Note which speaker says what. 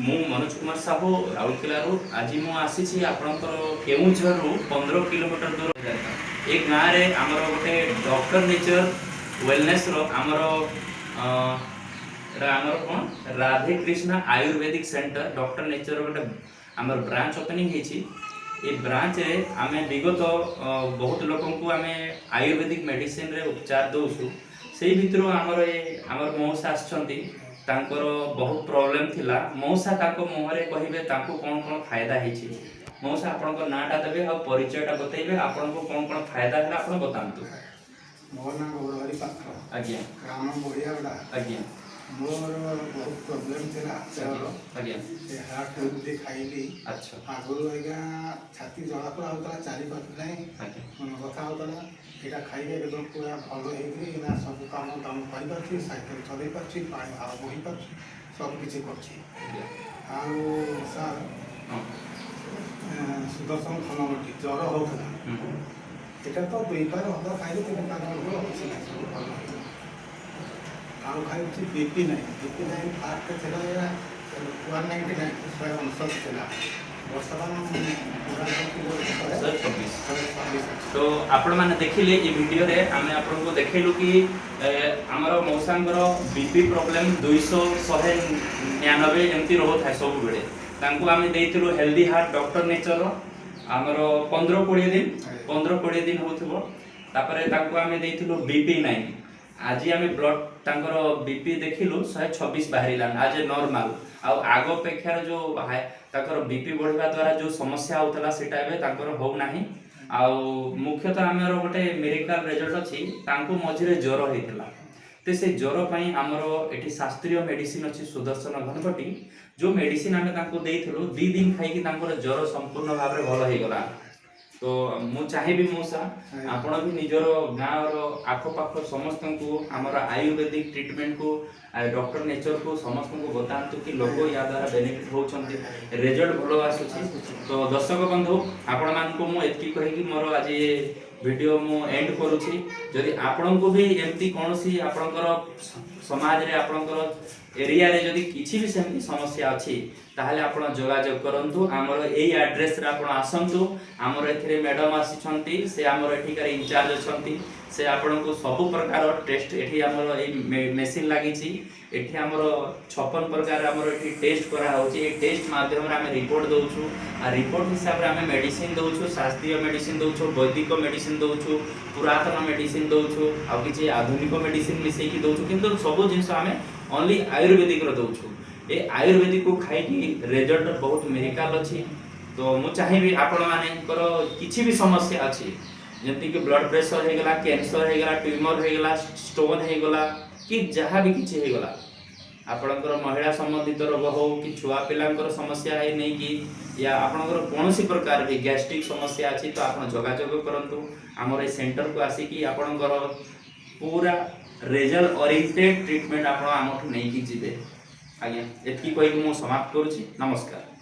Speaker 1: मु मनोज कुमार साहू राउरकेलू आज मुझे आपंकर केउझर 15 किलोमीटर दूर ए गाँव में आमर गोटे डॉक्टर नेचर वेलनेस आमर आमर कौन Radhe Krishna Ayurvedic centre doctor nature गोटे आमर ब्रांच ओपनिंग होती ये ब्रांच रे आमे विगत बहुत लोक को आमे आयुर्वेदिक मेडिसिन रे उपचार दोसु से भितर आमर मौसा आछंती तांकर बहुत प्रॉब्लम थिला मौसा ताको मुहरे कहिबे ताको कोन कोन फायदा हेछि मौसा आपनको नाटा देबे और परिचयटा बतैबे आपनको कोन कोन फायदा हला आपन बतांतु
Speaker 2: मोर नाम गौरहरि पात्र
Speaker 1: आज्ञा
Speaker 2: ग्राम बोरियागड़ा
Speaker 1: आज्ञा
Speaker 2: मोर बहुत प्रॉब्लम थिला चलो
Speaker 1: आज्ञा
Speaker 2: ए हार्ट हेल्दी खाइली
Speaker 1: अच्छा
Speaker 2: आगुरु आज्ञा छाती जला पर होता चारि पाँच नहीं
Speaker 1: आज्ञा
Speaker 2: कथा होता एटा खाइले एकदम पूरा भल हेगी ना सब काम दाम करि पाछि साइकिल चलै पाछि पानी भाव बहि पाछि सब किछि करछि आउ सर सुदर्शन खनमटी ज्वर होता এটা তো দুইবার আমরা খাইলে তিন কারণগুলো হচ্ছে না সব ভালো আর খাইছি বিপি নাই ফার্স্ট ছিল 199 159 ছিল বর্তমান
Speaker 1: तो आपण माने देखिले ये वीडियो रे आमे आपन को देखेलु कि हमर मौसांगर बीपी प्रॉब्लम 200 199 एमती रहत है सब बेले तांको आमे देइतिलु हेल्दी हार्ट डॉक्टर नेचर हमर 15-20 दिन होथबो तापरे तांको आमे देइतिलु बीपी 9 आज आमे ब्लड तांकर बीपी देखिलु 126 बाहरिला आज नॉर्मल आ आगो अपेक्षा जो ताकर बीपी बढ़िबा द्वारा जो समस्या होतला सेटा एबे ताकर हो नाही आ मुख्यतः आमर गोटे मेडिकल रिजल्ट अछि तांको मझिरे ज्वर होइतला ते से ज्वर पई हमर एठी शास्त्रीय मेडिसिन अछि सुदर्शन घनपटी जो मेडिसिन आमे तांको देइथलो 2 दिन खाइ कि तांकर ज्वर संपूर्ण भाव रे भलो हे गला तो मु चाहिबी मौसा आपण भी निजर गाँव रो आखो पाखो समस्त को हमर आयुर्वेदिक ट्रीटमेंट को डॉक्टर नेचर को समस्त को बतांतु कि लोग या द्वारा बेनिफिट होचंती रिजल्ट भलो आसुची तो दर्शक बंधु आपण मान को मु एतकी कहि कि मोर आज ये वीडियो मु एंड करूची जदि आपण को भी एमती कोनोसी आपनकर समाज रे आपनकर एरिया रे जदि किछि भी सेमती समस्या अछि ताहले आपण जोगाजोग करंतु हमर एई एड्रेस रे आपण आसंतु हमर एथिरे मैडम आसीछंती से हमर एठिकार इंचार्ज अछंती से आपण को सब प्रकार टेस्ट एठी हमर एई मशीन लागि छि एठी हमर 56 प्रकार हमर एठी टेस्ट करा होछि ए टेस्ट माध्यम रे हम रिपोर्ट दोछु आ रिपोर्ट हिसाब रे हम मेडिसिन दोछु शास्त्रीय मेडिसिन दोछु वैदिक मेडिसिन दोछु पुरातन मेडिसिन दोछु आ किछि आधुनिक मेडिसिन मिसै कि दोछु किंतु सब जिंस हम ओनली आयुर्वेदिक रो दोछु ए आयुर्वेदिक को खाइ कि रिजल्ट बहुत मेडिकल अछि तो मु चाहिबी आपण मानेकर किछि भी समस्या अछि जेंति कि ब्लड प्रेशर हे गला कैंसर हे गला ट्यूमर हे गला स्टोन हे गला कि जहा भी किछि हे गला आपणकर महिला संबंधित रोग हो कि छुआ पिलांकर समस्या है नहीं कि या आपणकर कोनोसी प्रकार भी गैस्ट्रिक समस्या अछि तो आपण जोगाजोग करंतु हमर ए सेंटर को आसी कि आपणकर पूरा रिजल्ट ओरिएंटेड ट्रीटमेंट आपण हमठु नहीं कि जिबे आज्ञा एतकी कहि मु समाप्त करूची नमस्कार।